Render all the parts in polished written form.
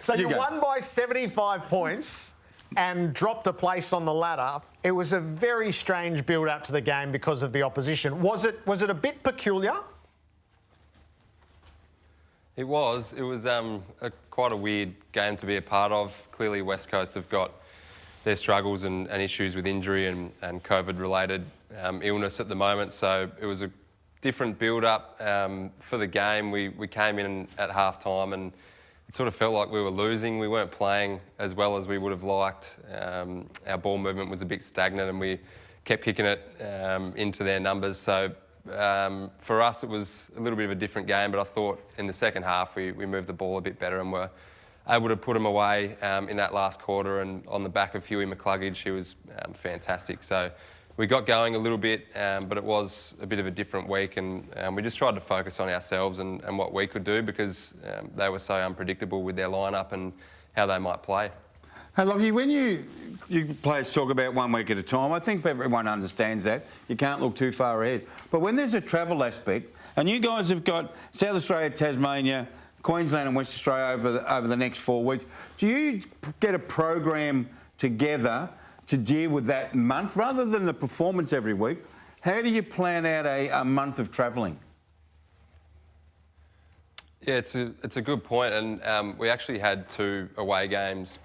So you won by 75 points and dropped a place on the ladder. It was a very strange build-up to the game because of the opposition. Was it a bit peculiar? It was. It was quite a weird game to be a part of. Clearly, West Coast have got their struggles and issues with injury and COVID-related illness at the moment. So it was a different build-up for the game. We came in at half-time and it sort of felt like we were losing. We weren't playing as well as we would have liked. Our ball movement was a bit stagnant and we kept kicking it into their numbers. So for us, it was a little bit of a different game, but I thought in the second half we moved the ball a bit better and were able to put them away in that last quarter. And on the back of Huey McCluggage, he was fantastic. So we got going a little bit, but it was a bit of a different week, and we just tried to focus on ourselves and what we could do because they were so unpredictable with their lineup and how they might play. Hey, Lachie, when you players talk about 1 week at a time, I think everyone understands that. You can't look too far ahead. But when there's a travel aspect, and you guys have got South Australia, Tasmania, Queensland and West Australia over the next 4 weeks, do you get a program together to deal with that month rather than the performance every week? How do you plan out a month of travelling? Yeah, it's a good point, and we actually had 2 away games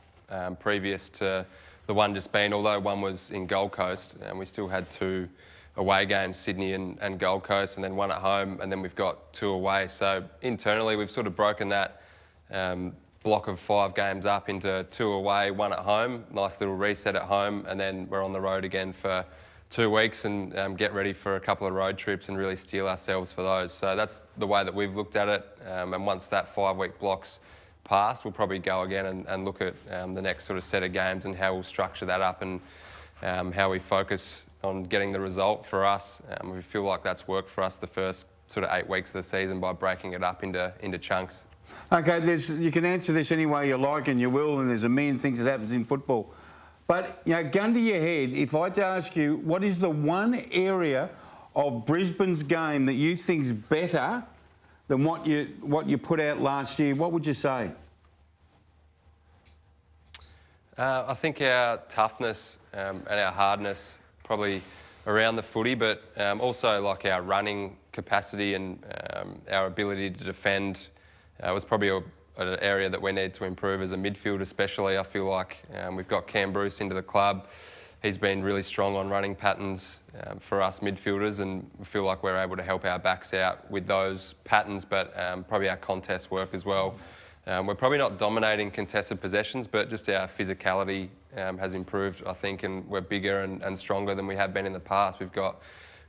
previous to the one just been, although one was in Gold Coast, and we still had 2 away games, Sydney and Gold Coast, and then 1 at home, and then we've got 2 away. So internally, we've sort of broken that block of 5 games up into 2 away, 1 at home, nice little reset at home, and then we're on the road again for 2 weeks and get ready for a couple of road trips and really steel ourselves for those. So that's the way that we've looked at it, and once that 5-week block's passed, we'll probably go again and look at the next sort of set of games and how we'll structure that up and how we focus on getting the result for us. We feel like that's worked for us the first sort of 8 weeks of the season by breaking it up into chunks. OK, you can answer this any way you like and you will, and there's a million things that happens in football. But, you know, gun to your head, if I had to ask you, what is the one area of Brisbane's game that you think's better than what you put out last year, what would you say? I think our toughness and our hardness probably around the footy, but also like our running capacity and our ability to defend was probably an area that we need to improve as a midfield especially. I feel like we've got Cam Bruce into the club. He's been really strong on running patterns for us midfielders, and we feel like we're able to help our backs out with those patterns, but probably our contest work as well. We're probably not dominating contested possessions, but just our physicality has improved, I think, and we're bigger and stronger than we have been in the past. We've got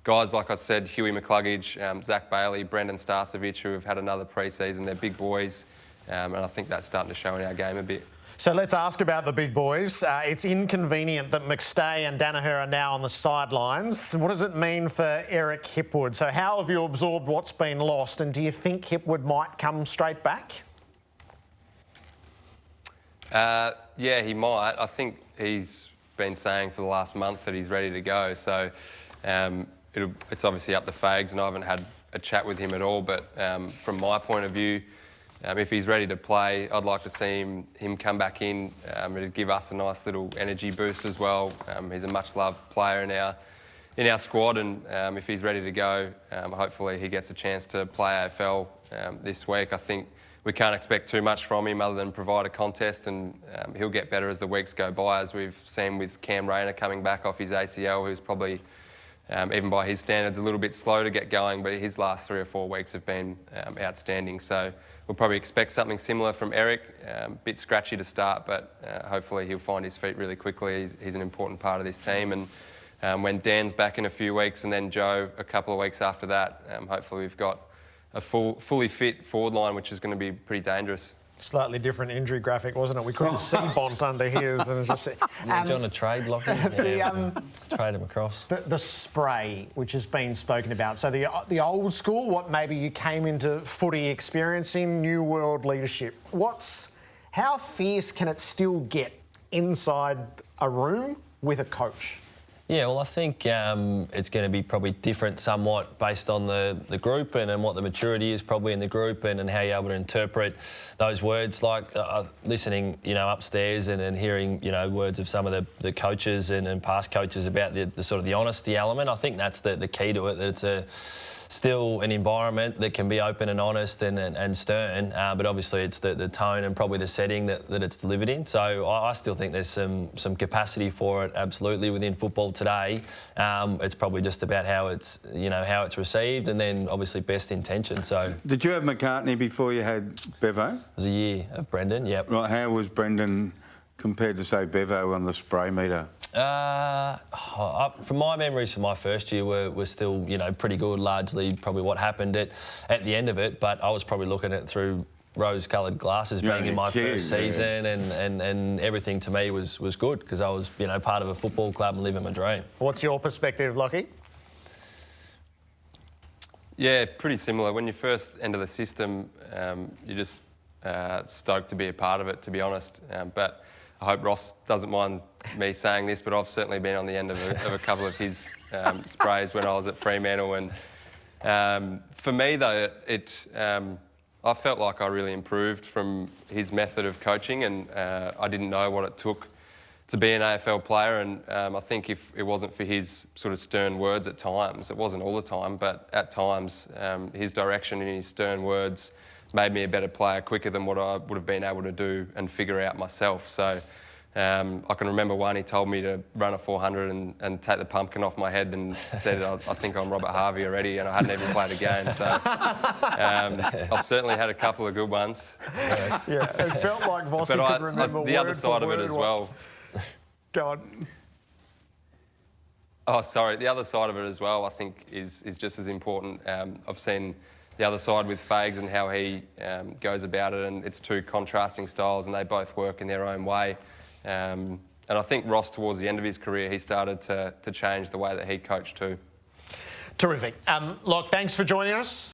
guys, like I said, Huey McCluggage, Zach Bailey, Brendan Starcevic, who have had another pre-season. They're big boys, and I think that's starting to show in our game a bit. So let's ask about the big boys. It's inconvenient that McStay and Danaher are now on the sidelines. What does it mean for Eric Hipwood? So how have you absorbed what's been lost, and do you think Hipwood might come straight back? Yeah, he might. I think he's been saying for the last month that he's ready to go. So it's obviously up to Fags, and I haven't had a chat with him at all. But from my point of view, if he's ready to play, I'd like to see him come back in. It'd give us a nice little energy boost as well. He's a much-loved player in our squad, and if he's ready to go, hopefully he gets a chance to play AFL this week. I think we can't expect too much from him other than provide a contest, and he'll get better as the weeks go by, as we've seen with Cam Rayner coming back off his ACL, who's probably, even by his standards, a little bit slow to get going, but his last 3 or 4 weeks have been outstanding. So we'll probably expect something similar from Eric. Bit scratchy to start, but hopefully he'll find his feet really quickly. He's an important part of this team, and when Dan's back in a few weeks and then Joe a couple of weeks after that, hopefully we've got a fully fit forward line, which is going to be pretty dangerous. Slightly different injury graphic, wasn't it? We couldn't see Bont under his. And just, John, a trade, Lachie? Yeah, trade him across. The spray, which has been spoken about. So the old school, what maybe you came into footy experiencing, new world leadership. How fierce can it still get inside a room with a coach? Yeah, well, I think it's going to be probably different somewhat based on the group and what the maturity is probably in the group and how you're able to interpret those words. Like listening, upstairs and hearing, words of some of the coaches and past coaches about the sort of the honesty element. I think that's the key to it, that it's still an environment that can be open and honest and stern, but obviously it's the tone and probably the setting that it's delivered in. So I still think there's some capacity for it, absolutely, within football today. It's probably just about how it's received, and then obviously best intention. So did you have McCartney before you had Bevo? It was a year of Brendan. Yep. Right. How was Brendan compared to, say, Bevo on the spray meter? From my memories from my first year were still, pretty good, largely probably what happened at the end of it, but I was probably looking at it through rose-coloured glasses being in my first season, and everything to me was good because I was, part of a football club and living my dream. What's your perspective, Lachie? Yeah, pretty similar. When you first enter the system, you're just stoked to be a part of it, to be honest. But I hope Ross doesn't mind me saying this, but I've certainly been on the end of a couple of his sprays when I was at Fremantle. And for me, though, I felt like I really improved from his method of coaching, and I didn't know what it took to be an AFL player. And I think if it wasn't for his sort of stern words at times, it wasn't all the time, but at times, his direction and his stern words made me a better player quicker than what I would have been able to do and figure out myself. So I can remember one, he told me to run a 400 and take the pumpkin off my head, and said, I think I'm Robert Harvey already, and I hadn't even played a game. So I've certainly had a couple of good ones. Yeah, it felt like Vossi could remember the other side of it as well. Go on. Oh, sorry. The other side of it as well, I think, is just as important. I've seen the other side with Fags and how he goes about it, and it's two contrasting styles, and they both work in their own way. And I think Ross, towards the end of his career, he started to change the way that he coached too. Terrific. Look, thanks for joining us.